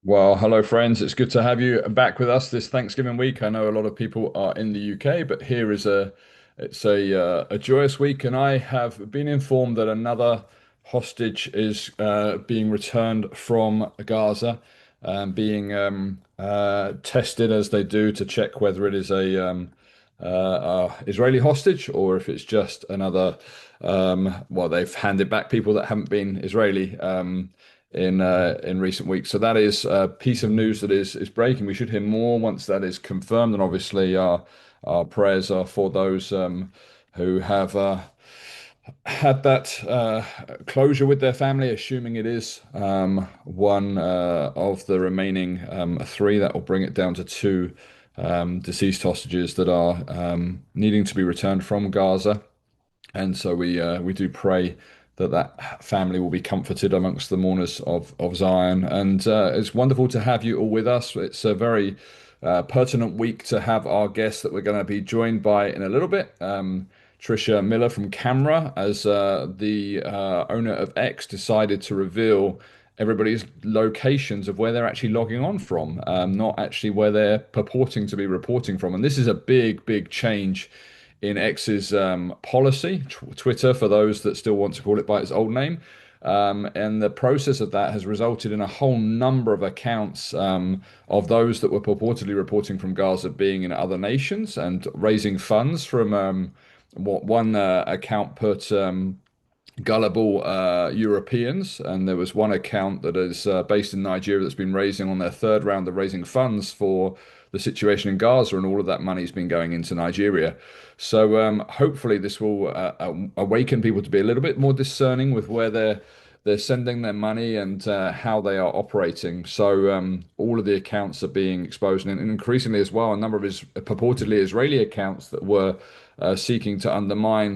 Well, hello, friends. It's good to have you back with us this Thanksgiving week. I know a lot of people are in the UK, but here is a joyous week, and I have been informed that another hostage is being returned from Gaza, being tested as they do to check whether it is Israeli hostage or if it's just another. Well, they've handed back people that haven't been Israeli. In recent weeks. So that is a piece of news that is breaking. We should hear more once that is confirmed, and obviously our prayers are for those who have had that closure with their family, assuming it is one of the remaining three. That will bring it down to two deceased hostages that are needing to be returned from Gaza. And so we do pray that that family will be comforted amongst the mourners of Zion. And it's wonderful to have you all with us. It's a very pertinent week to have our guest that we're going to be joined by in a little bit. Tricia Miller from Camera, as the owner of X decided to reveal everybody's locations of where they're actually logging on from, not actually where they're purporting to be reporting from. And this is a big, big change in X's policy, Twitter, for those that still want to call it by its old name. And the process of that has resulted in a whole number of accounts of those that were purportedly reporting from Gaza being in other nations and raising funds from what one account put gullible Europeans, and there was one account that is based in Nigeria that's been raising on their third round of raising funds for the situation in Gaza, and all of that money's been going into Nigeria. So hopefully this will awaken people to be a little bit more discerning with where they're sending their money and how they are operating. So all of the accounts are being exposed, and increasingly as well, a number of purportedly Israeli accounts that were seeking to undermine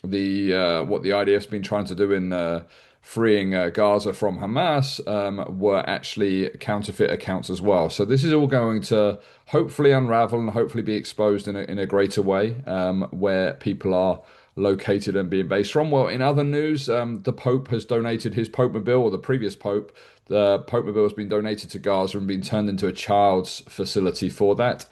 the what the IDF's been trying to do in freeing Gaza from Hamas were actually counterfeit accounts as well. So this is all going to hopefully unravel and hopefully be exposed in a greater way where people are located and being based from. Well, in other news, the Pope has donated his Pope Mobile, or the previous Pope. The Pope Mobile has been donated to Gaza and been turned into a child's facility for that,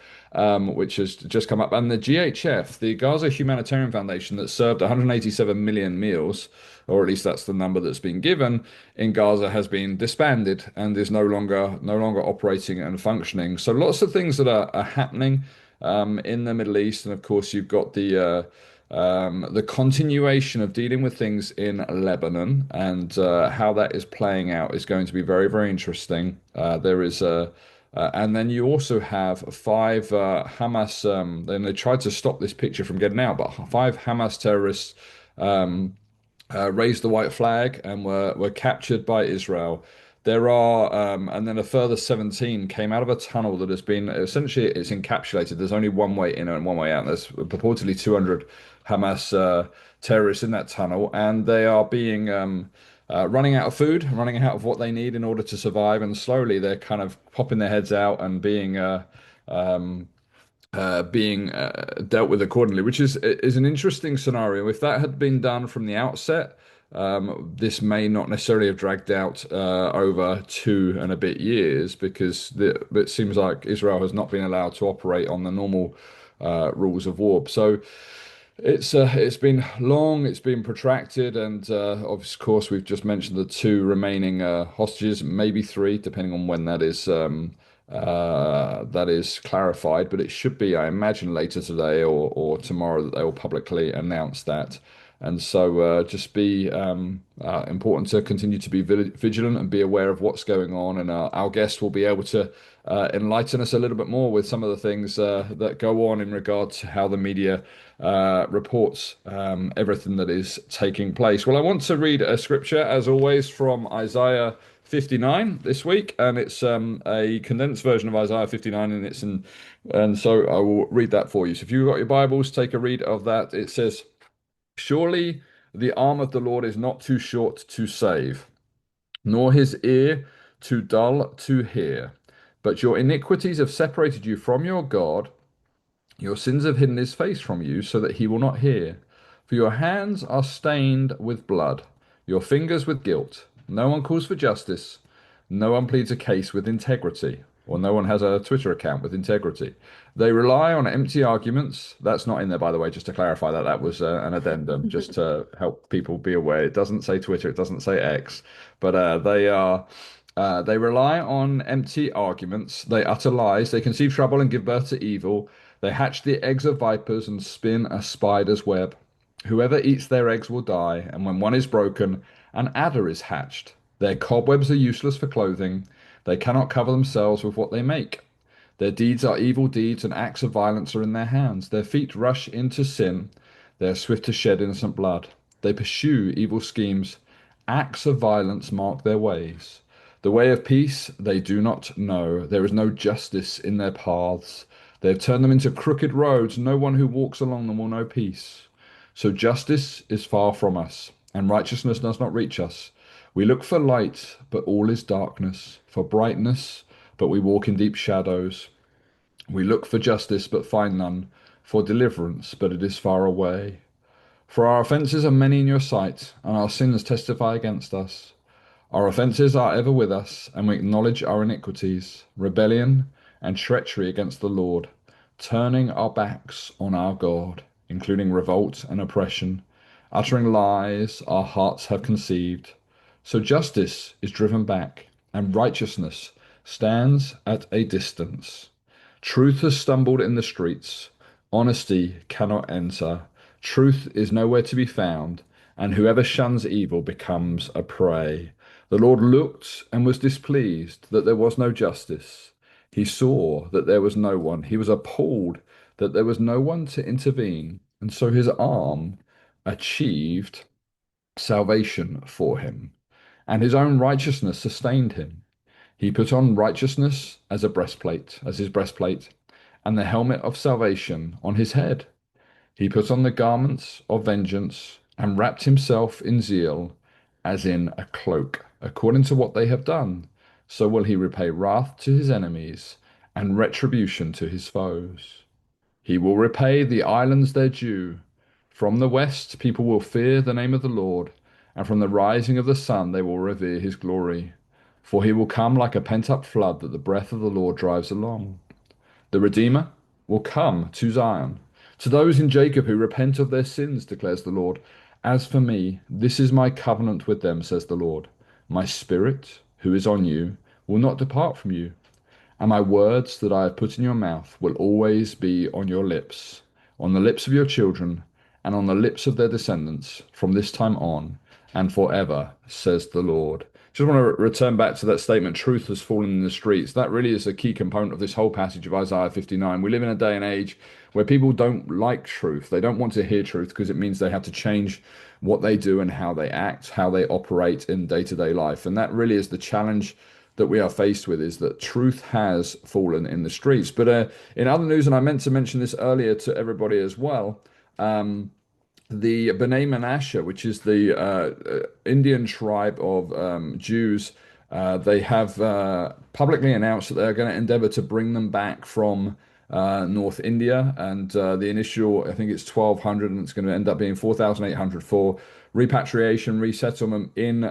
which has just come up. And the GHF, the Gaza Humanitarian Foundation, that served 187 million meals, or at least that's the number that's been given in Gaza, has been disbanded and is no longer operating and functioning. So lots of things that are happening in the Middle East, and of course you've got the continuation of dealing with things in Lebanon, and how that is playing out is going to be very, very interesting. There is a And then you also have five Hamas. Then they tried to stop this picture from getting out, but five Hamas terrorists um, raised the white flag and were captured by Israel. And then a further 17 came out of a tunnel that has been essentially it's encapsulated. There's only one way in and one way out. There's purportedly 200 Hamas terrorists in that tunnel, and they are being running out of food, running out of what they need in order to survive, and slowly they're kind of popping their heads out and um, being dealt with accordingly, which is an interesting scenario. If that had been done from the outset, this may not necessarily have dragged out over 2 and a bit years, because it seems like Israel has not been allowed to operate on the normal rules of war. So it's been long, it's been protracted, and of course we've just mentioned the two remaining hostages, maybe three, depending on when that is clarified. But it should be, I imagine, later today or tomorrow that they will publicly announce that. And so just be important to continue to be vigilant and be aware of what's going on. And our guest will be able to enlighten us a little bit more with some of the things that go on in regard to how the media reports everything that is taking place. Well, I want to read a scripture, as always, from Isaiah 59 this week, and it's a condensed version of Isaiah 59, and so I will read that for you. So if you've got your Bibles, take a read of that. It says, "Surely the arm of the Lord is not too short to save, nor his ear too dull to hear. But your iniquities have separated you from your God. Your sins have hidden his face from you so that he will not hear. For your hands are stained with blood, your fingers with guilt. No one calls for justice, No one pleads a case with integrity, or no one has a Twitter account with integrity. They rely on empty arguments. That's not in there, by the way, just to clarify that that was an addendum, just to help people be aware. It doesn't say Twitter, it doesn't say X, but they rely on empty arguments. They utter lies. They conceive trouble and give birth to evil. They hatch the eggs of vipers and spin a spider's web. Whoever eats their eggs will die, and when one is broken, an adder is hatched. Their cobwebs are useless for clothing. They cannot cover themselves with what they make. Their deeds are evil deeds, and acts of violence are in their hands. Their feet rush into sin. They are swift to shed innocent blood. They pursue evil schemes. Acts of violence mark their ways. The way of peace they do not know. There is no justice in their paths. They have turned them into crooked roads. No one who walks along them will know peace. So justice is far from us, and righteousness does not reach us. We look for light, but all is darkness, for brightness, but we walk in deep shadows. We look for justice, but find none, for deliverance, but it is far away. For our offences are many in your sight, and our sins testify against us. Our offences are ever with us, and we acknowledge our iniquities, rebellion and treachery against the Lord, turning our backs on our God, including revolt and oppression, uttering lies our hearts have conceived. So justice is driven back, and righteousness stands at a distance. Truth has stumbled in the streets. Honesty cannot enter. Truth is nowhere to be found, and whoever shuns evil becomes a prey. The Lord looked and was displeased that there was no justice. He saw that there was no one. He was appalled that there was no one to intervene, and so his arm achieved salvation for him, and his own righteousness sustained him. He put on righteousness as a breastplate, as his breastplate, and the helmet of salvation on his head. He put on the garments of vengeance and wrapped himself in zeal as in a cloak. According to what they have done, so will he repay wrath to his enemies and retribution to his foes. He will repay the islands their due. From the west, people will fear the name of the Lord, and from the rising of the sun, they will revere his glory. For he will come like a pent-up flood that the breath of the Lord drives along. The Redeemer will come to Zion, to those in Jacob who repent of their sins, declares the Lord. As for me, this is my covenant with them, says the Lord. My spirit, who is on you, will not depart from you, and my words that I have put in your mouth will always be on your lips, on the lips of your children, and on the lips of their descendants, from this time on and forever, says the Lord. Just want to return back to that statement, truth has fallen in the streets. That really is a key component of this whole passage of Isaiah 59. We live in a day and age where people don't like truth. They don't want to hear truth because it means they have to change what they do and how they act, how they operate in day-to-day life. And that really is the challenge that we are faced with, is that truth has fallen in the streets. But in other news, and I meant to mention this earlier to everybody as well, the B'nai Menashe, which is the Indian tribe of Jews, they have publicly announced that they're going to endeavor to bring them back from North India. And the initial, I think it's 1,200, and it's going to end up being 4,800 for repatriation, resettlement in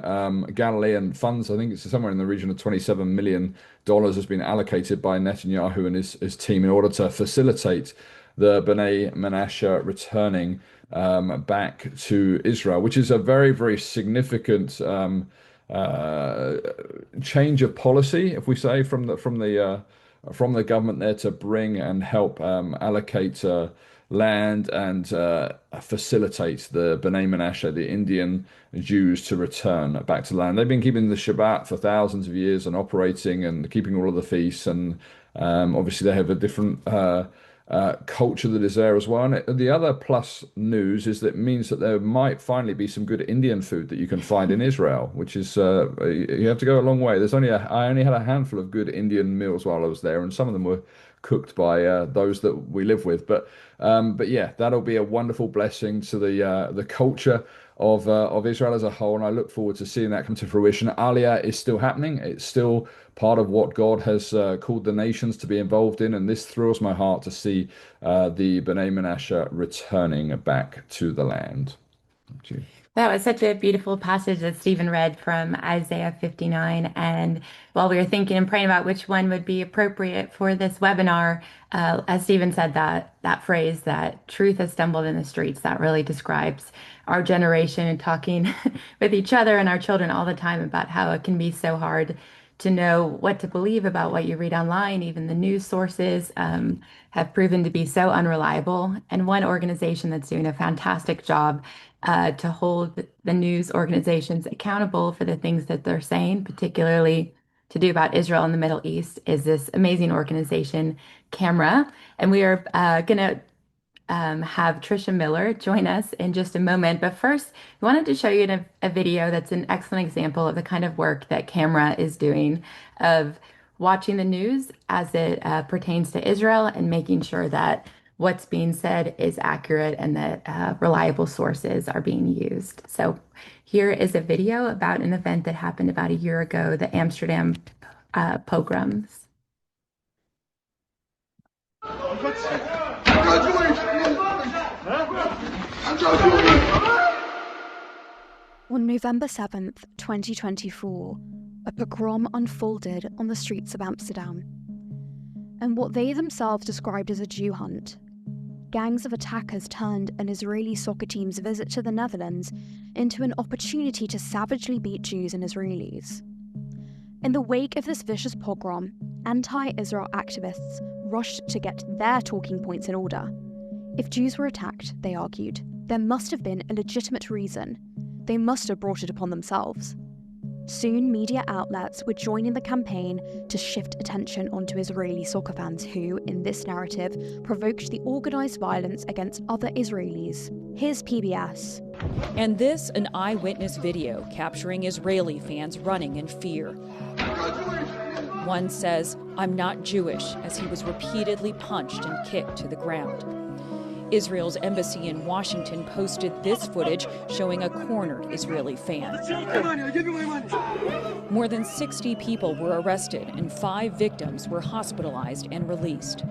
Galilee. And funds, I think it's somewhere in the region of $27 million has been allocated by Netanyahu and his team in order to facilitate the B'nai Menashe returning back to Israel, which is a very, very significant change of policy, if we say, from the government there to bring and help allocate land and facilitate the B'nai Menashe, the Indian Jews, to return back to land. They've been keeping the Shabbat for thousands of years and operating and keeping all of the feasts, and obviously they have a different culture that is there as well. And the other plus news is that it means that there might finally be some good Indian food that you can find in Israel, which is you have to go a long way. I only had a handful of good Indian meals while I was there, and some of them were cooked by those that we live with. But yeah, that'll be a wonderful blessing to the culture of Israel as a whole, and I look forward to seeing that come to fruition. Aliyah is still happening. It's still part of what God has called the nations to be involved in, and this thrills my heart to see the B'nai Menashe returning back to the land. Thank you. That was such a beautiful passage that Stephen read from Isaiah 59. And while we were thinking and praying about which one would be appropriate for this webinar, as Stephen said, that phrase that truth has stumbled in the streets, that really describes our generation and talking with each other and our children all the time about how it can be so hard to know what to believe about what you read online. Even the news sources have proven to be so unreliable. And one organization that's doing a fantastic job to hold the news organizations accountable for the things that they're saying, particularly to do about Israel and the Middle East, is this amazing organization, Camera. And we are going to have Tricia Miller join us in just a moment. But first, we wanted to show you a video that's an excellent example of the kind of work that Camera is doing of watching the news as it pertains to Israel and making sure that what's being said is accurate and that reliable sources are being used. So here is a video about an event that happened about a year ago, the Amsterdam pogroms. On November 7th, 2024, a pogrom unfolded on the streets of Amsterdam. And what they themselves described as a Jew hunt, gangs of attackers turned an Israeli soccer team's visit to the Netherlands into an opportunity to savagely beat Jews and Israelis. In the wake of this vicious pogrom, anti-Israel activists rushed to get their talking points in order. If Jews were attacked, they argued, there must have been a legitimate reason. They must have brought it upon themselves. Soon, media outlets were joining the campaign to shift attention onto Israeli soccer fans who, in this narrative, provoked the organised violence against other Israelis. Here's PBS. And this, an eyewitness video capturing Israeli fans running in fear. One says, "I'm not Jewish," as he was repeatedly punched and kicked to the ground. Israel's embassy in Washington posted this footage showing a cornered Israeli fan. More than 60 people were arrested and 5 victims were hospitalized and released.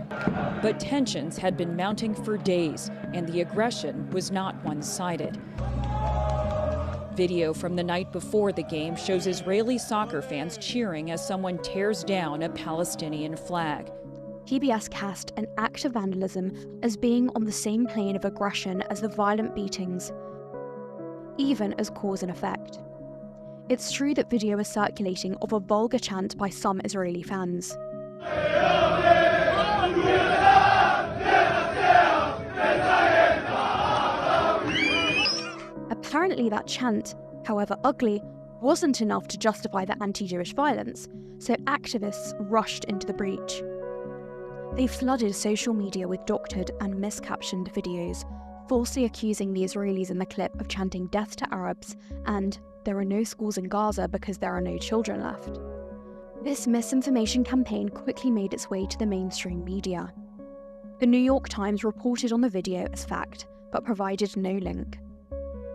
But tensions had been mounting for days, and the aggression was not one-sided. Video from the night before the game shows Israeli soccer fans cheering as someone tears down a Palestinian flag. PBS cast an act of vandalism as being on the same plane of aggression as the violent beatings, even as cause and effect. It's true that video is circulating of a vulgar chant by some Israeli fans. Apparently that chant, however ugly, wasn't enough to justify the anti-Jewish violence, so activists rushed into the breach. They flooded social media with doctored and miscaptioned videos, falsely accusing the Israelis in the clip of chanting death to Arabs and "there are no schools in Gaza because there are no children left." This misinformation campaign quickly made its way to the mainstream media. The New York Times reported on the video as fact, but provided no link.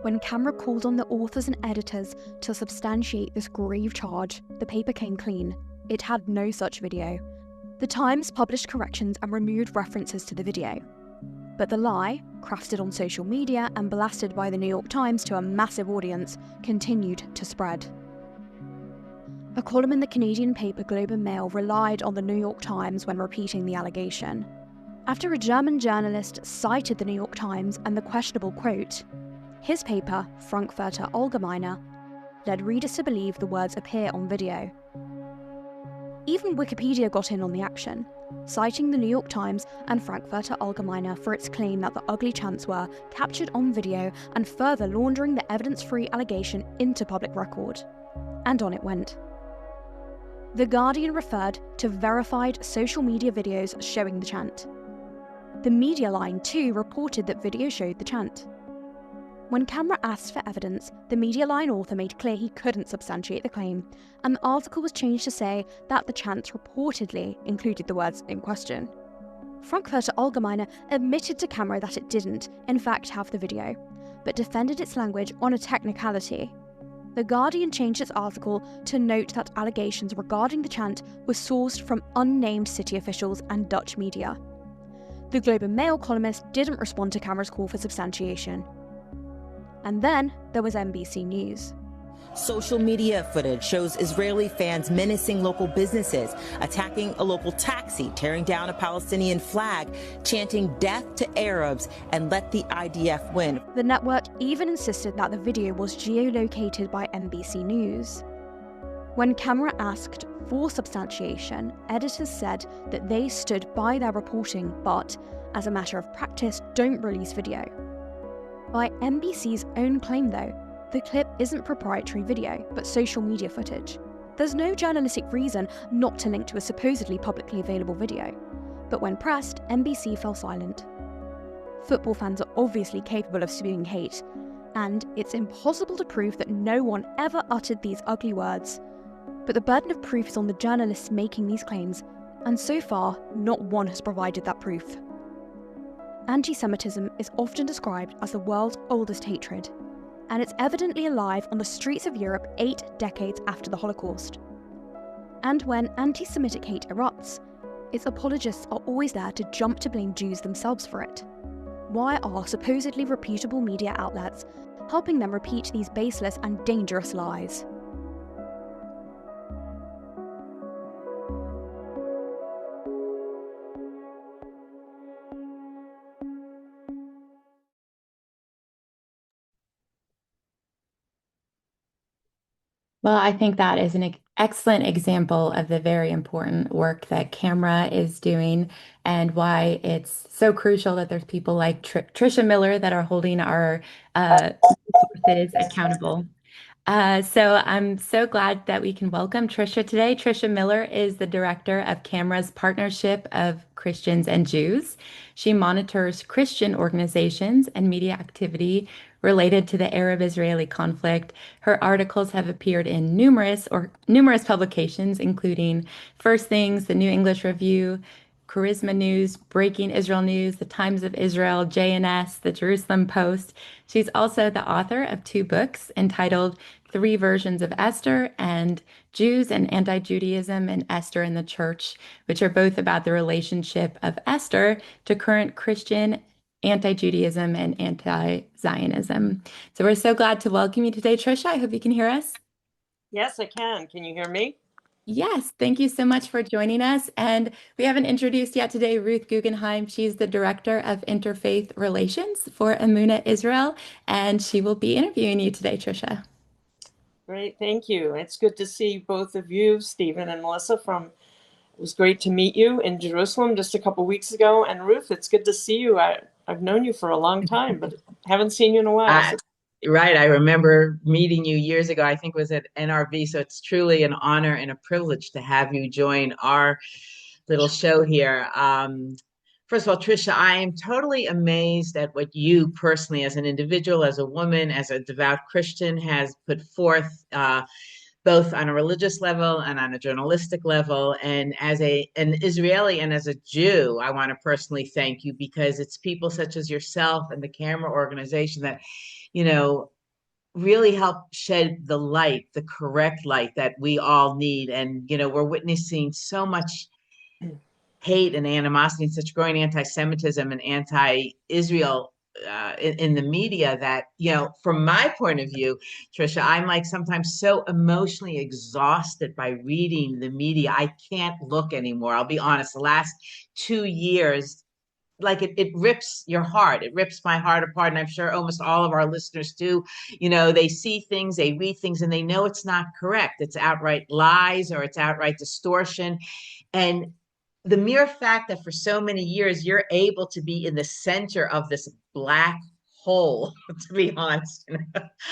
When Camera called on the authors and editors to substantiate this grave charge, the paper came clean. It had no such video. The Times published corrections and removed references to the video. But the lie, crafted on social media and blasted by the New York Times to a massive audience, continued to spread. A column in the Canadian paper Globe and Mail relied on the New York Times when repeating the allegation. After a German journalist cited the New York Times and the questionable quote, his paper, Frankfurter Allgemeine, led readers to believe the words appear on video. Even Wikipedia got in on the action, citing the New York Times and Frankfurter Allgemeine for its claim that the ugly chants were captured on video and further laundering the evidence-free allegation into public record. And on it went. The Guardian referred to verified social media videos showing the chant. The Media Line too reported that video showed the chant. When Camera asked for evidence, the Media Line author made clear he couldn't substantiate the claim, and the article was changed to say that the chants reportedly included the words in question. Frankfurter Allgemeine admitted to Camera that it didn't, in fact, have the video, but defended its language on a technicality. The Guardian changed its article to note that allegations regarding the chant were sourced from unnamed city officials and Dutch media. The Globe and Mail columnist didn't respond to Camera's call for substantiation. And then there was NBC News. Social media footage shows Israeli fans menacing local businesses, attacking a local taxi, tearing down a Palestinian flag, chanting death to Arabs and let the IDF win. The network even insisted that the video was geolocated by NBC News. When Camera asked for substantiation, editors said that they stood by their reporting but, as a matter of practice, don't release video. By NBC's own claim though, the clip isn't proprietary video, but social media footage. There's no journalistic reason not to link to a supposedly publicly available video. But when pressed, NBC fell silent. Football fans are obviously capable of spewing hate, and it's impossible to prove that no one ever uttered these ugly words. But the burden of proof is on the journalists making these claims, and so far, not one has provided that proof. Anti-Semitism is often described as the world's oldest hatred, and it's evidently alive on the streets of Europe 8 decades after the Holocaust. And when anti-Semitic hate erupts, its apologists are always there to jump to blame Jews themselves for it. Why are supposedly reputable media outlets helping them repeat these baseless and dangerous lies? Well, I think that is an excellent example of the very important work that Camera is doing and why it's so crucial that there's people like Tricia Miller that are holding our resources accountable. So I'm so glad that we can welcome Tricia today. Tricia Miller is the director of Camera's Partnership of Christians and Jews. She monitors Christian organizations and media activity related to the Arab-Israeli conflict. Her articles have appeared in numerous publications, including First Things, the New English Review, Charisma News, Breaking Israel News, The Times of Israel, JNS, The Jerusalem Post. She's also the author of 2 books entitled Three Versions of Esther and Jews and Anti-Judaism and Esther in the Church, which are both about the relationship of Esther to current Christian anti-Judaism and anti-Zionism. So we're so glad to welcome you today, Tricia. I hope you can hear us. Yes, I can. Can you hear me? Yes, thank you so much for joining us. And we haven't introduced yet today Ruth Guggenheim. She's the Director of Interfaith Relations for EMUNAH Israel, and she will be interviewing you today, Tricia. Great, thank you. It's good to see both of you, Stephen and Melissa. It was great to meet you in Jerusalem just a couple weeks ago. And Ruth, it's good to see you. I've known you for a long time, but haven't seen you in a while. Right. I remember meeting you years ago. I think it was at NRV. So it's truly an honor and a privilege to have you join our little show here. First of all, Tricia, I am totally amazed at what you personally, as an individual, as a woman, as a devout Christian, has put forth, both on a religious level and on a journalistic level. And as an Israeli and as a Jew, I want to personally thank you, because it's people such as yourself and the Camera organization that really help shed the light, the correct light that we all need. And, we're witnessing so much hate and animosity and such growing anti-Semitism and anti-Israel in the media that, from my point of view, Tricia, I'm like sometimes so emotionally exhausted by reading the media. I can't look anymore. I'll be honest, the last 2 years, like it rips your heart. It rips my heart apart. And I'm sure almost all of our listeners too, they see things, they read things, and they know it's not correct. It's outright lies or it's outright distortion. And the mere fact that for so many years, you're able to be in the center of this black hole, to be honest,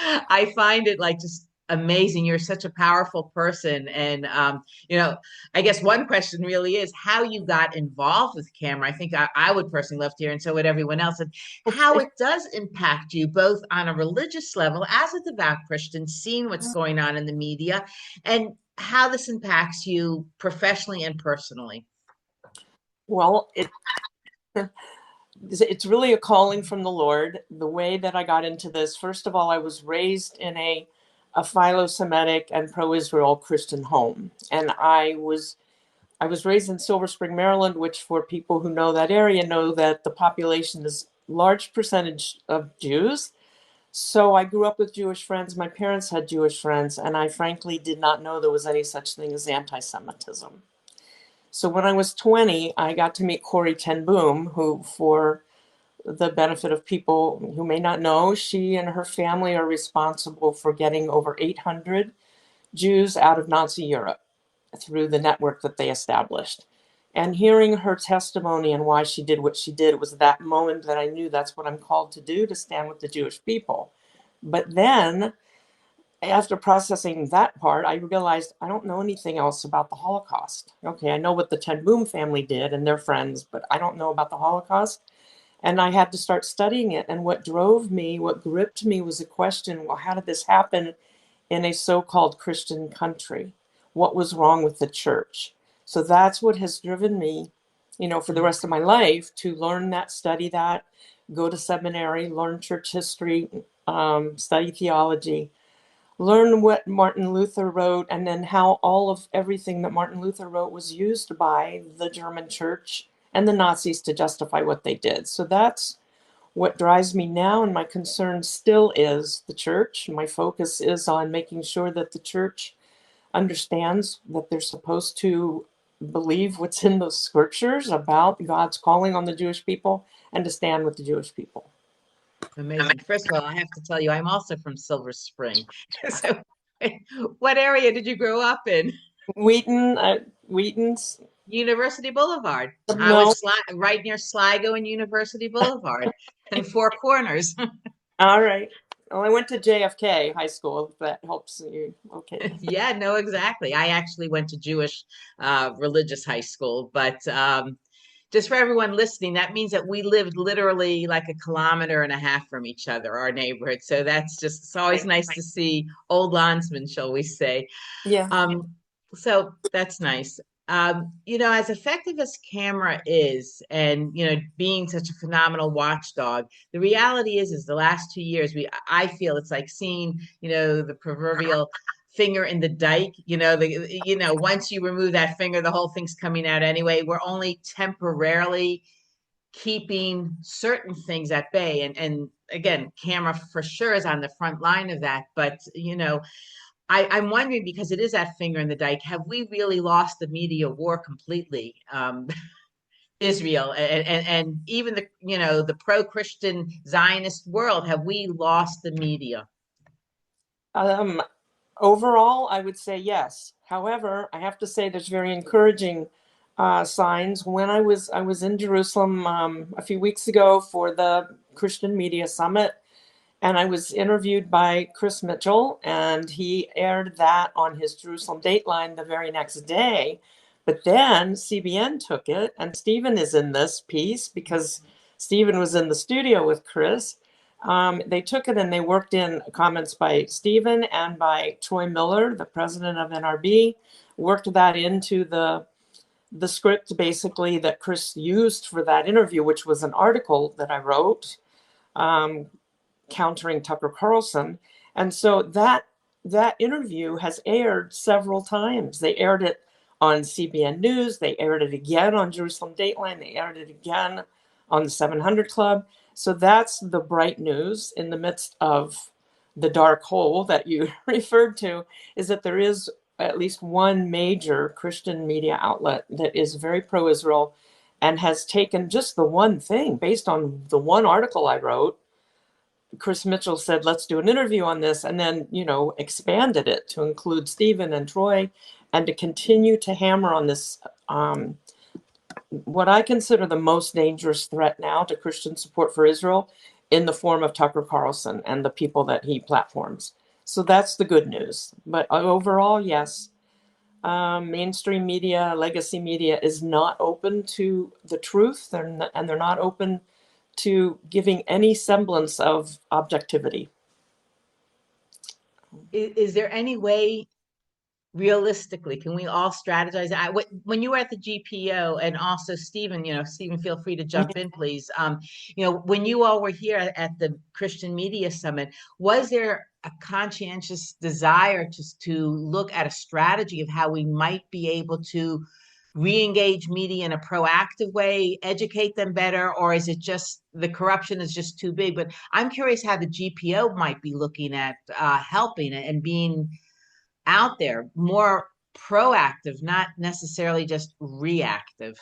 I find it like just amazing. You're such a powerful person. And, I guess one question really is how you got involved with Camera. I think I would personally love to hear, and so would everyone else, and how it does impact you both on a religious level as a devout Christian, seeing what's going on in the media, and how this impacts you professionally and personally. Well, it's really a calling from the Lord. The way that I got into this, first of all, I was raised in a philo-Semitic and pro-Israel Christian home. And I was raised in Silver Spring, Maryland, which for people who know that area know that the population is large percentage of Jews. So I grew up with Jewish friends. My parents had Jewish friends, and I frankly did not know there was any such thing as anti-Semitism. So when I was 20, I got to meet Corrie ten Boom, who, for the benefit of people who may not know, she and her family are responsible for getting over 800 Jews out of Nazi Europe through the network that they established. And hearing her testimony and why she did what she did was that moment that I knew that's what I'm called to do, to stand with the Jewish people. But then, after processing that part, I realized I don't know anything else about the Holocaust. Okay, I know what the Ten Boom family did and their friends, but I don't know about the Holocaust. And I had to start studying it. And what drove me, what gripped me was a question, well, how did this happen in a so-called Christian country? What was wrong with the church? So that's what has driven me, for the rest of my life, to learn that, study that, go to seminary, learn church history, study theology, learn what Martin Luther wrote, and then how all of everything that Martin Luther wrote was used by the German church and the Nazis to justify what they did. So that's what drives me now, and my concern still is the church. My focus is on making sure that the church understands that they're supposed to believe what's in those scriptures about God's calling on the Jewish people and to stand with the Jewish people. Amazing. First of all, I have to tell you, I'm also from Silver Spring. So what area did you grow up in? Wheaton's. University Boulevard. I No. was right near Sligo and University Boulevard and Four Corners. All right. Well, I went to JFK High School, if that helps you. Okay. Yeah, no, exactly. I actually went to Jewish religious high school, but just for everyone listening, that means that we lived literally like 1.5 kilometers from each other, our neighborhood. So that's just, it's always nice to see old landsmen, shall we say. Yeah. So that's nice. As effective as camera is, and being such a phenomenal watchdog, the reality is the last 2 years, I feel it's like seeing, the proverbial finger in the dike. Once you remove that finger, the whole thing's coming out anyway. We're only temporarily keeping certain things at bay, and again, camera for sure is on the front line of that, but I'm wondering, because it is that finger in the dike, have we really lost the media war completely? Israel and even the pro-Christian Zionist world, have we lost the media? Overall, I would say yes. However, I have to say there's very encouraging signs. When I was in Jerusalem a few weeks ago for the Christian Media Summit, and I was interviewed by Chris Mitchell, and he aired that on his Jerusalem Dateline the very next day. But then CBN took it, and Stephen is in this piece because Stephen was in the studio with Chris. They took it and they worked in comments by Stephen and by Troy Miller, the president of NRB, worked that into the script basically that Chris used for that interview, which was an article that I wrote, countering Tucker Carlson. And so that interview has aired several times. They aired it on CBN News. They aired it again on Jerusalem Dateline. They aired it again on the 700 Club. So that's the bright news in the midst of the dark hole that you referred to, is that there is at least one major Christian media outlet that is very pro-Israel and has taken just the one thing based on the one article I wrote. Chris Mitchell said, let's do an interview on this, and then, expanded it to include Stephen and Troy, and to continue to hammer on this, what I consider the most dangerous threat now to Christian support for Israel, in the form of Tucker Carlson and the people that he platforms. So that's the good news. But overall, yes, mainstream media, legacy media is not open to the truth, and they're not open to giving any semblance of objectivity. Is there any way, realistically, can we all strategize? When you were at the GPO, and also Stephen, Stephen, feel free to jump in, please. When you all were here at the Christian Media Summit, was there a conscientious desire to look at a strategy of how we might be able to re-engage media in a proactive way, educate them better, or is it just the corruption is just too big? But I'm curious how the GPO might be looking at helping and being out there more proactive, not necessarily just reactive.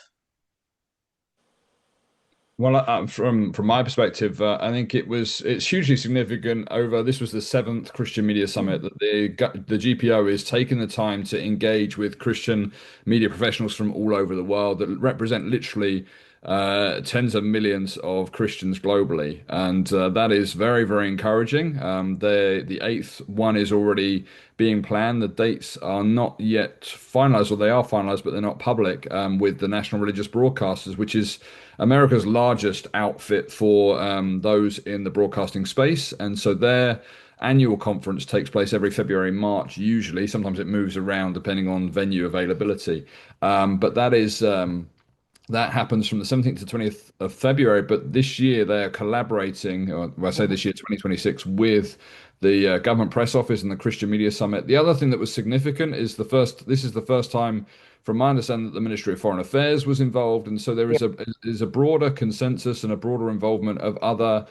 Well, from my perspective, I think it's hugely significant. This was the seventh Christian Media Summit that the GPO is taking the time to engage with Christian media professionals from all over the world that represent literally tens of millions of Christians globally, and that is very, very encouraging. The eighth one is already being planned. The dates are not yet finalized, or they are finalized, but they're not public. With the National Religious Broadcasters, which is America's largest outfit for those in the broadcasting space. And so their annual conference takes place every February, March, usually. Sometimes it moves around depending on venue availability. But that happens from the 17th to 20th of February. But this year they are collaborating, or I say this year, 2026, with the Government Press Office and the Christian Media Summit. The other thing that was significant is this is the first time, from my understanding, that the Ministry of Foreign Affairs was involved. And so there is a broader consensus and a broader involvement of other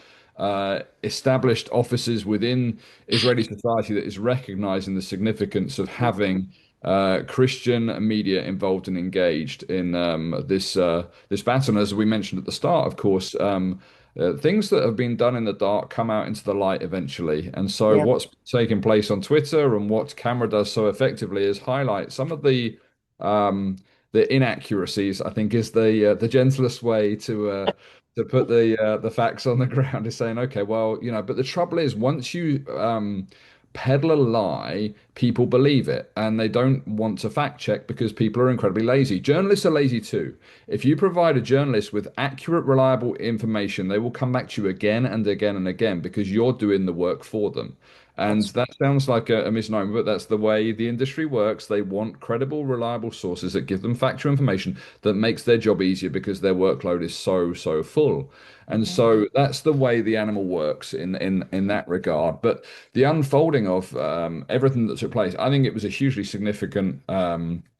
established offices within Israeli society that is recognizing the significance of having Christian media involved and engaged in this battle. And as we mentioned at the start, of course, things that have been done in the dark come out into the light eventually. And so Yeah. what's taking place on Twitter and what camera does so effectively is highlight some of the inaccuracies, I think, is the gentlest way to put the facts on the ground, is saying, okay, well, but the trouble is, once you peddle a lie, people believe it and they don't want to fact check because people are incredibly lazy. Journalists are lazy too. If you provide a journalist with accurate, reliable information, they will come back to you again and again and again because you're doing the work for them. And that sounds like a misnomer, but that's the way the industry works. They want credible, reliable sources that give them factual information that makes their job easier because their workload is so full. And so that's the way the animal works in that regard. But the unfolding of everything that took place, I think it was a hugely significant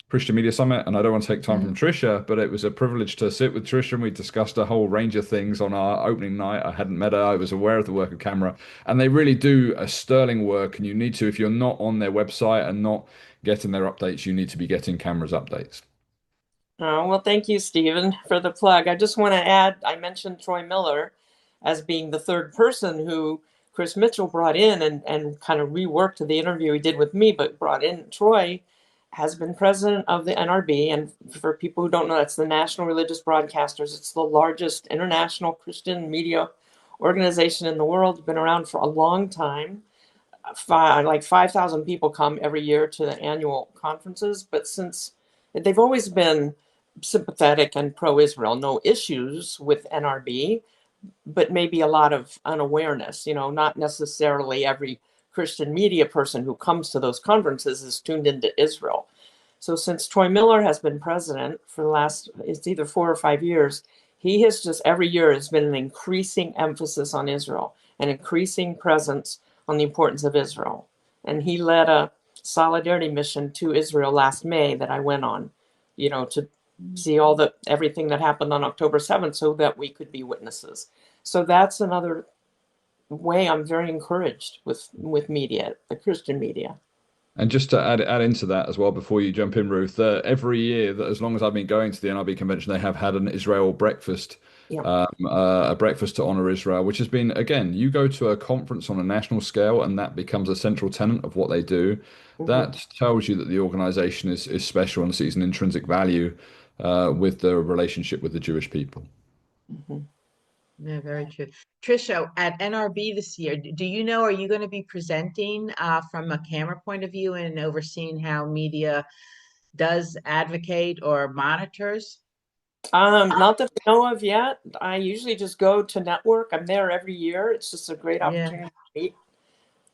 Christian Media Summit, and I don't want to take time from Tricia, but it was a privilege to sit with Tricia, and we discussed a whole range of things on our opening night. I hadn't met her. I was aware of the work of camera, and they really do a sterling work, and you need to, if you're not on their website and not getting their updates, you need to be getting cameras updates. Oh, well, thank you, Stephen, for the plug. I just want to add, I mentioned Troy Miller as being the third person who Chris Mitchell brought in and kind of reworked the interview he did with me, but brought in. Troy has been president of the NRB. And for people who don't know, that's the National Religious Broadcasters. It's the largest international Christian media organization in the world. It's been around for a long time. Like 5,000 people come every year to the annual conferences, but since they've always been sympathetic and pro-Israel, no issues with NRB, but maybe a lot of unawareness, not necessarily every Christian media person who comes to those conferences is tuned into Israel. So since Troy Miller has been president for the last, it's either 4 or 5 years, he has just every year has been an increasing emphasis on Israel, an increasing presence on the importance of Israel. And he led a solidarity mission to Israel last May that I went on, to see everything that happened on October 7th so that we could be witnesses. So that's another way I'm very encouraged with media, the Christian media. And just to add into that as well, before you jump in, Ruth, every year, that as long as I've been going to the NRB convention, they have had an Israel breakfast, Yeah. a breakfast to honor Israel, which has been, again, you go to a conference on a national scale and that becomes a central tenet of what they do. That tells you that the organization is special and sees an intrinsic value with the relationship with the Jewish people. Yeah, very true. Tricia, at NRB this year, do you know, are you going to be presenting from a camera point of view and overseeing how media does advocate or monitors? Not that I know of yet. I usually just go to network. I'm there every year. It's just a great opportunity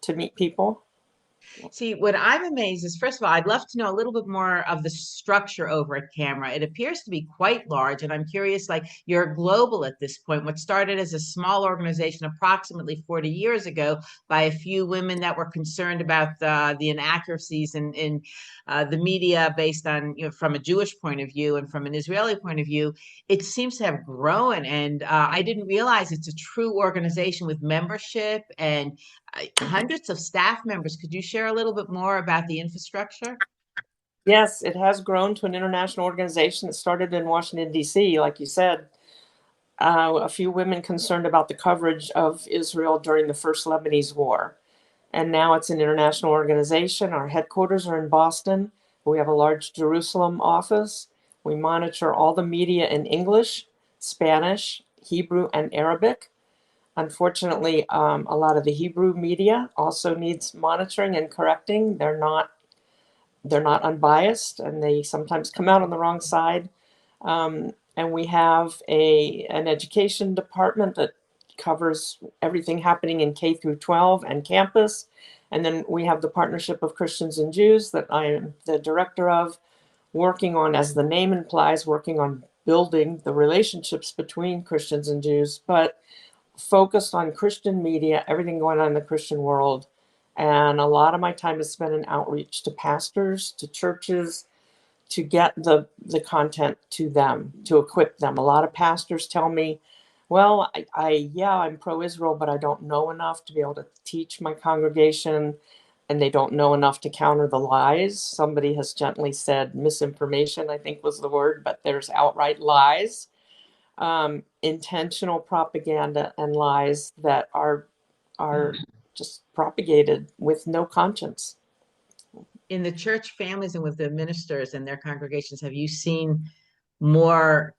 to meet people. See, what I'm amazed is, first of all, I'd love to know a little bit more of the structure over at Camera. It appears to be quite large, and I'm curious, like, you're global at this point. What started as a small organization approximately 40 years ago by a few women that were concerned about the inaccuracies in the media based on, from a Jewish point of view and from an Israeli point of view, it seems to have grown. And I didn't realize it's a true organization with membership and hundreds of staff members. Could you share a little bit more about the infrastructure? Yes, it has grown to an international organization. It started in Washington, D.C., like you said. A few women concerned about the coverage of Israel during the first Lebanese war. And now it's an international organization. Our headquarters are in Boston. We have a large Jerusalem office. We monitor all the media in English, Spanish, Hebrew, and Arabic. Unfortunately, a lot of the Hebrew media also needs monitoring and correcting. They're not unbiased, and they sometimes come out on the wrong side. And we have an education department that covers everything happening in K through 12 and campus. And then we have the Partnership of Christians and Jews that I am the director of, working on, as the name implies, working on building the relationships between Christians and Jews, but focused on Christian media, everything going on in the Christian world. And a lot of my time is spent in outreach to pastors, to churches, to get the content to them, to equip them. A lot of pastors tell me, well, I'm pro-Israel, but I don't know enough to be able to teach my congregation, and they don't know enough to counter the lies. Somebody has gently said misinformation, I think was the word, but there's outright lies, intentional propaganda and lies that are just propagated with no conscience. In the church families and with the ministers and their congregations, have you seen more,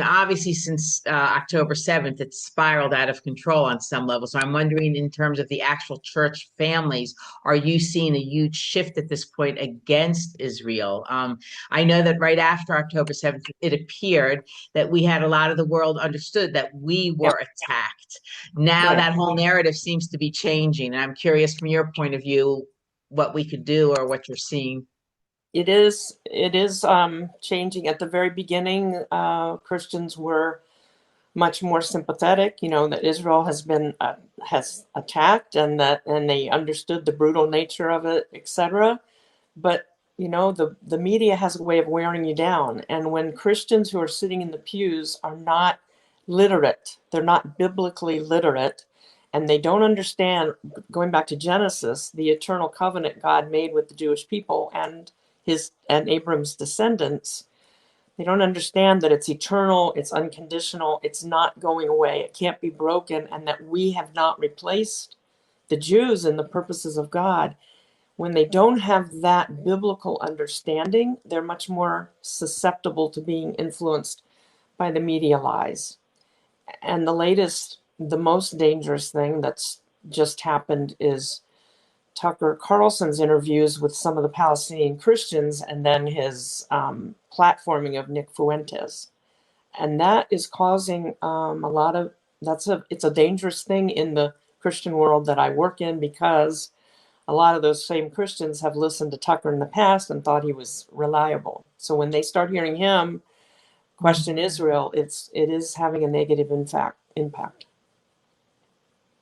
obviously since October 7th, it's spiraled out of control on some level. So I'm wondering, in terms of the actual church families, are you seeing a huge shift at this point against Israel? I know that right after October 7th, it appeared that we had a lot of the world understood that we were attacked. Now Right. that whole narrative seems to be changing. And I'm curious, from your point of view, what we could do or what you're seeing. It is changing. At the very beginning, Christians were much more sympathetic, that Israel has attacked, and they understood the brutal nature of it, etc. But the media has a way of wearing you down, and when Christians who are sitting in the pews are not literate, they're not biblically literate, and they don't understand, going back to Genesis, the eternal covenant God made with the Jewish people and Abram's descendants. They don't understand that it's eternal, it's unconditional, it's not going away, it can't be broken, and that we have not replaced the Jews in the purposes of God. When they don't have that biblical understanding, they're much more susceptible to being influenced by the media lies. And the most dangerous thing that's just happened is Tucker Carlson's interviews with some of the Palestinian Christians, and then his platforming of Nick Fuentes. And that is causing it's a dangerous thing in the Christian world that I work in, because a lot of those same Christians have listened to Tucker in the past and thought he was reliable. So when they start hearing him question Israel, it is having a negative impact.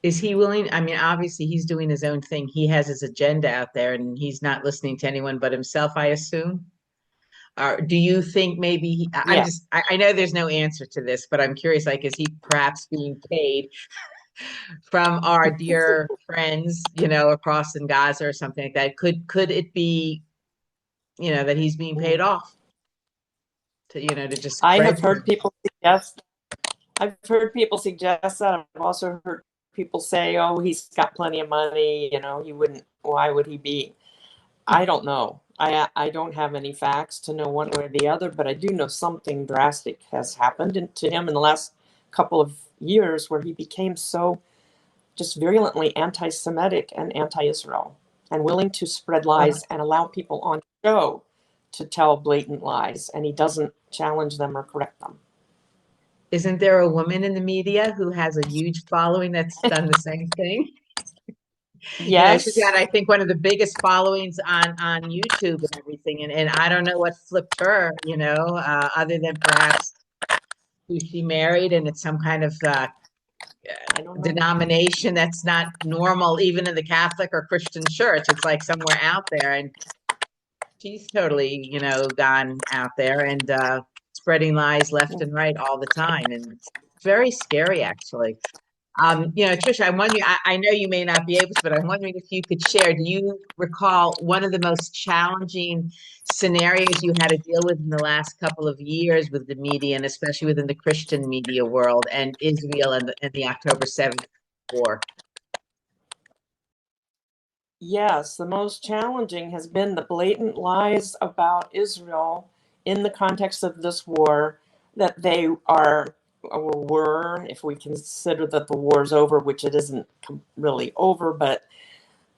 Is he willing? I mean, obviously he's doing his own thing. He has his agenda out there and he's not listening to anyone but himself, I assume. Do you think maybe I know there's no answer to this, but I'm curious, like, is he perhaps being paid from our dear friends, across in Gaza or something like that? Could it be, that he's being paid off to just I've heard people suggest that. I've also heard people say, oh, he's got plenty of money, why would he be? I don't know. I don't have any facts to know one way or the other, but I do know something drastic has happened to him in the last couple of years, where he became so just virulently anti-Semitic and anti-Israel, and willing to spread lies and allow people on show to tell blatant lies, and he doesn't challenge them or correct them. Isn't there a woman in the media who has a huge following that's done the same thing? She's Yes. got, I think, one of the biggest followings on YouTube and everything. And I don't know what flipped her, other than perhaps who she married, and it's some kind of I don't know. denomination that's not normal, even in the Catholic or Christian church. It's like somewhere out there, and she's totally, gone out there and spreading lies left and right all the time, and it's very scary, actually. Tricia, I'm wondering, I know you may not be able to, but I'm wondering if you could share, do you recall one of the most challenging scenarios you had to deal with in the last couple of years with the media, and especially within the Christian media world and Israel and the October 7th war? Yes, the most challenging has been the blatant lies about Israel in the context of this war, that they are or were, if we consider that the war is over, which it isn't really over, but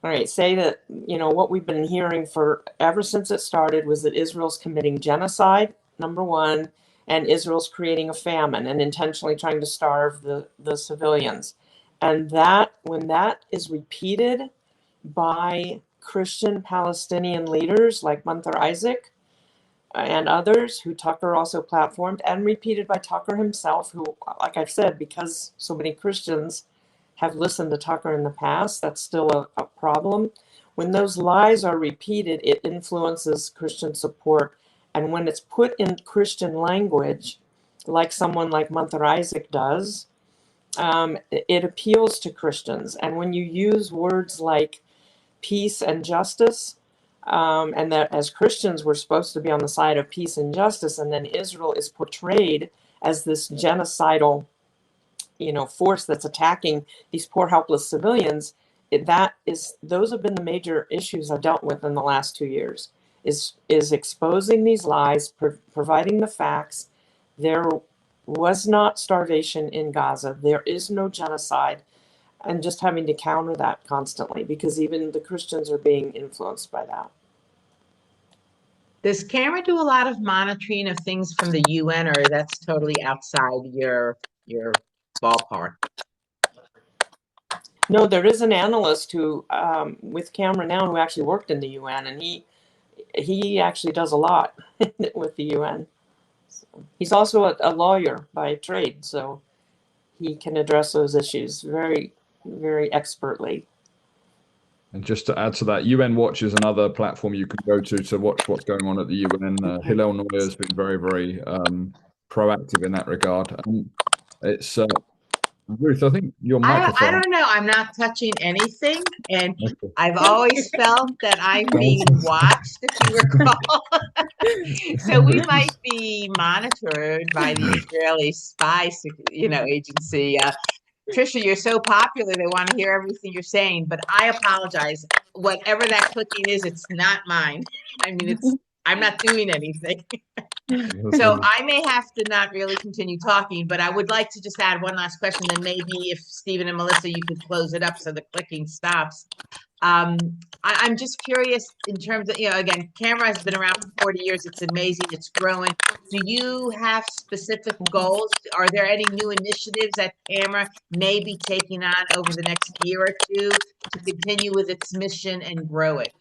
all right, say that, what we've been hearing for ever since it started was that Israel's committing genocide, number one, and Israel's creating a famine and intentionally trying to starve the civilians. And when that is repeated by Christian Palestinian leaders like Munther Isaac and others who Tucker also platformed, and repeated by Tucker himself, who, like I've said, because so many Christians have listened to Tucker in the past, that's still a problem. When those lies are repeated, it influences Christian support. And when it's put in Christian language, like someone like Munther Isaac does, it appeals to Christians. And when you use words like peace and justice, and that as Christians we're supposed to be on the side of peace and justice, and then Israel is portrayed as this genocidal, force that's attacking these poor helpless civilians. Those have been the major issues I've dealt with in the last 2 years. Is exposing these lies, providing the facts. There was not starvation in Gaza. There is no genocide. And just having to counter that constantly, because even the Christians are being influenced by that. Does Camera do a lot of monitoring of things from the UN, or that's totally outside your ballpark? No, there is an analyst who, with Camera now, who actually worked in the UN, and he actually does a lot with the UN. So he's also a lawyer by trade, so he can address those issues very, very expertly. And just to add to that, UN Watch is another platform you can go to watch what's going on at the UN. Hillel Neuer has been very, very proactive in that regard. It's Ruth, I think your I microphone. don't know. I'm not touching anything, and Okay. I've always felt that I'm being watched, if you recall. So we might be monitored by the Israeli spy, agency. Tricia, you're so popular, they want to hear everything you're saying, but I apologize. Whatever that clicking is, it's not mine. I mean, I'm not doing anything. So I may have to not really continue talking, but I would like to just add one last question. Then maybe if Stephen and Melissa, you could close it up so the clicking stops. I'm just curious in terms of, again, Camera has been around for 40 years. It's amazing. It's growing. Do you have specific goals? Are there any new initiatives that Camera may be taking on over the next year or two to continue with its mission and grow it?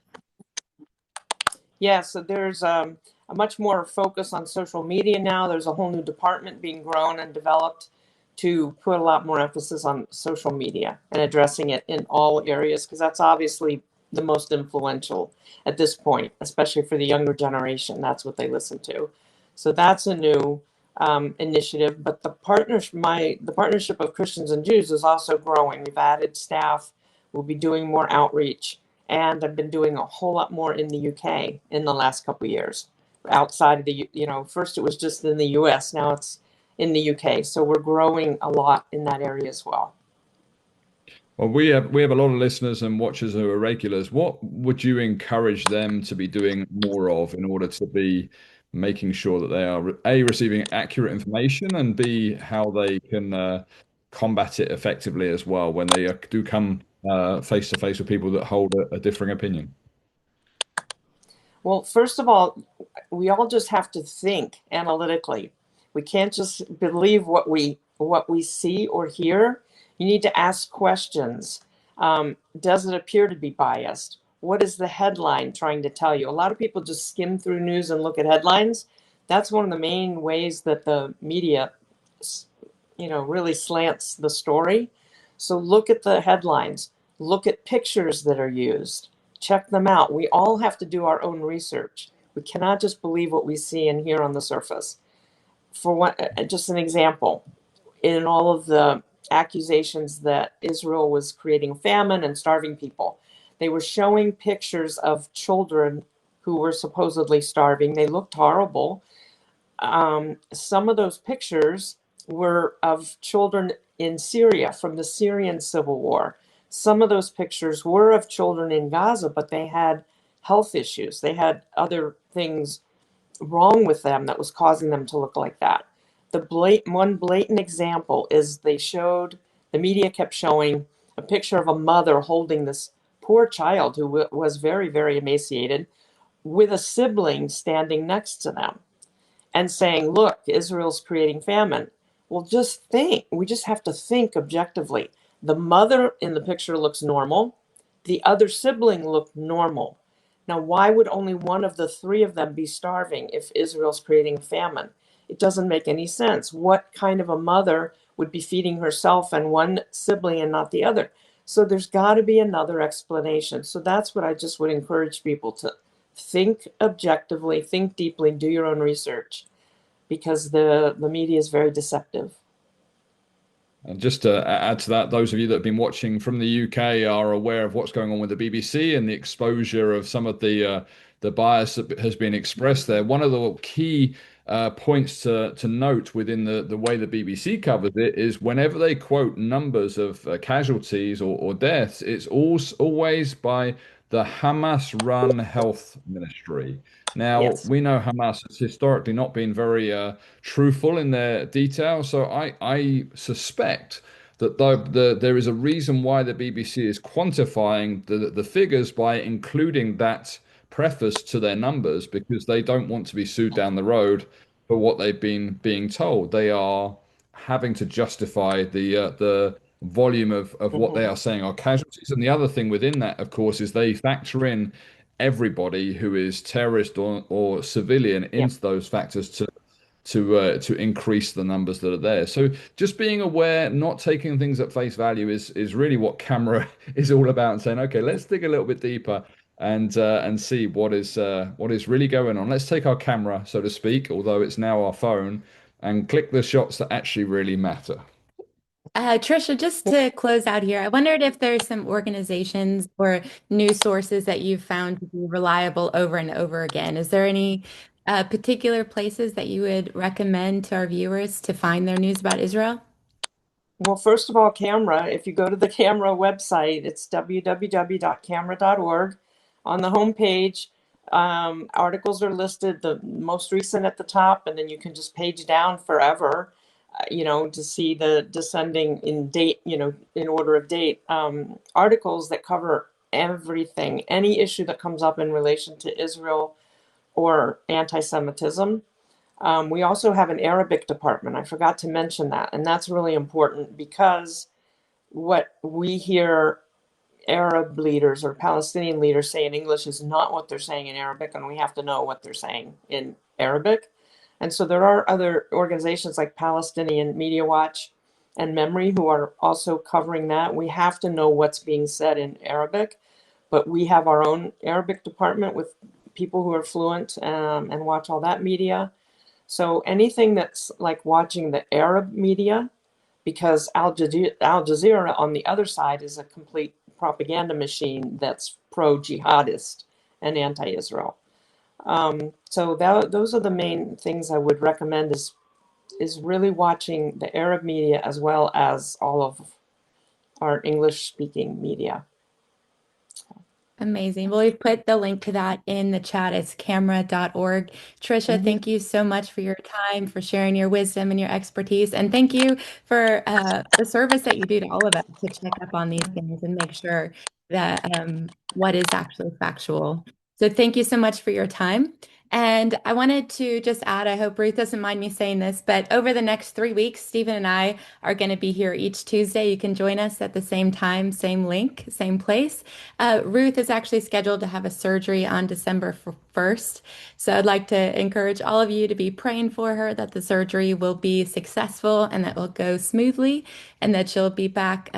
Yeah, so there's a much more focus on social media now. There's a whole new department being grown and developed to put a lot more emphasis on social media and addressing it in all areas, because that's obviously the most influential at this point, especially for the younger generation. That's what they listen to. So that's a new initiative. But the partnership of Christians and Jews is also growing. We've added staff. We'll be doing more outreach. And I've been doing a whole lot more in the UK in the last couple of years. Outside of the, first it was just in the US, now it's in the UK. So we're growing a lot in that area as well. Well, we have a lot of listeners and watchers who are regulars. What would you encourage them to be doing more of in order to be making sure that they are A, receiving accurate information, and B, how they can combat it effectively as well when they do come face to face with people that hold a differing opinion? Well, first of all, we all just have to think analytically. We can't just believe what we see or hear. You need to ask questions. Does it appear to be biased? What is the headline trying to tell you? A lot of people just skim through news and look at headlines. That's one of the main ways that the media, really slants the story. So look at the headlines, look at pictures that are used, check them out. We all have to do our own research. We cannot just believe what we see and hear on the surface. For just an example, in all of the accusations that Israel was creating famine and starving people, they were showing pictures of children who were supposedly starving. They looked horrible. Some of those pictures were of children in Syria from the Syrian civil war. Some of those pictures were of children in Gaza, but they had health issues. They had other things wrong with them that was causing them to look like that. One blatant example is the media kept showing a picture of a mother holding this poor child who was very, very emaciated with a sibling standing next to them and saying, look, Israel's creating famine. Well, just think. We just have to think objectively. The mother in the picture looks normal. The other sibling looked normal. Now, why would only one of the three of them be starving if Israel's creating famine? It doesn't make any sense. What kind of a mother would be feeding herself and one sibling and not the other? So there's got to be another explanation. So that's what I just would encourage people to think objectively, think deeply, do your own research, because the media is very deceptive. And just to add to that, those of you that have been watching from the UK are aware of what's going on with the BBC and the exposure of some of the bias that has been expressed there. One of the key points to note within the way the BBC covers it is whenever they quote numbers of casualties or deaths, it's always by the Hamas-run health ministry. Now, Yes. we know Hamas has historically not been very truthful in their detail, so I suspect that there is a reason why the BBC is quantifying the figures by including that preface to their numbers, because they don't want to be sued down the road for what they've been being told. They are having to justify the volume of what they Mhm. are saying are casualties. And the other thing within that, of course, is they factor in everybody who is terrorist or civilian Yeah. into those factors to increase the numbers that are there. So just being aware, not taking things at face value is really what camera is all about, and saying, okay, let's dig a little bit deeper and see what is really going on. Let's take our camera, so to speak, although it's now our phone, and click the shots that actually really matter. Tricia, just to close out here, I wondered if there's some organizations or news sources that you've found to be reliable over and over again. Is there any particular places that you would recommend to our viewers to find their news about Israel? Well, first of all, camera. If you go to the camera website, it's www.camera.org. On the homepage, articles are listed, the most recent at the top, and then you can just page down forever, to see the descending in date, in order of date, articles that cover everything, any issue that comes up in relation to Israel or anti-Semitism. We also have an Arabic department. I forgot to mention that. And that's really important because what we hear Arab leaders or Palestinian leaders say in English is not what they're saying in Arabic, and we have to know what they're saying in Arabic. And so there are other organizations like Palestinian Media Watch and Memory who are also covering that. We have to know what's being said in Arabic, but we have our own Arabic department with people who are fluent and watch all that media. So anything that's like watching the Arab media, because Al Jazeera on the other side is a complete propaganda machine that's pro-jihadist and anti-Israel. Those are the main things I would recommend is really watching the Arab media as well as all of our English-speaking media. Amazing. Well, we've put the link to that in the chat. It's camera.org. Tricia, thank you so much for your time, for sharing your wisdom and your expertise. And thank you for the service that you do to all of us to check up on these things and make sure that what is actually factual. So thank you so much for your time. And I wanted to just add, I hope Ruth doesn't mind me saying this, but over the next 3 weeks, Stephen and I are going to be here each Tuesday. You can join us at the same time, same link, same place. Ruth is actually scheduled to have a surgery on December 1st. So I'd like to encourage all of you to be praying for her that the surgery will be successful and that will go smoothly and that she'll be back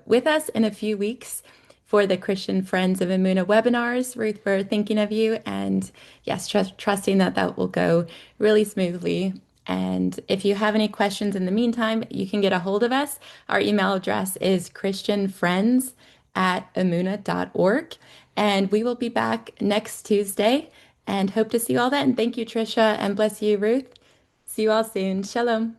with us in a few weeks for the Christian Friends of EMUNAH webinars. Ruth, we're thinking of you and yes, trusting that that will go really smoothly. And if you have any questions in the meantime, you can get a hold of us. Our email address is christianfriends@emunah.org. And we will be back next Tuesday and hope to see you all then. Thank you, Tricia, and bless you, Ruth. See you all soon. Shalom.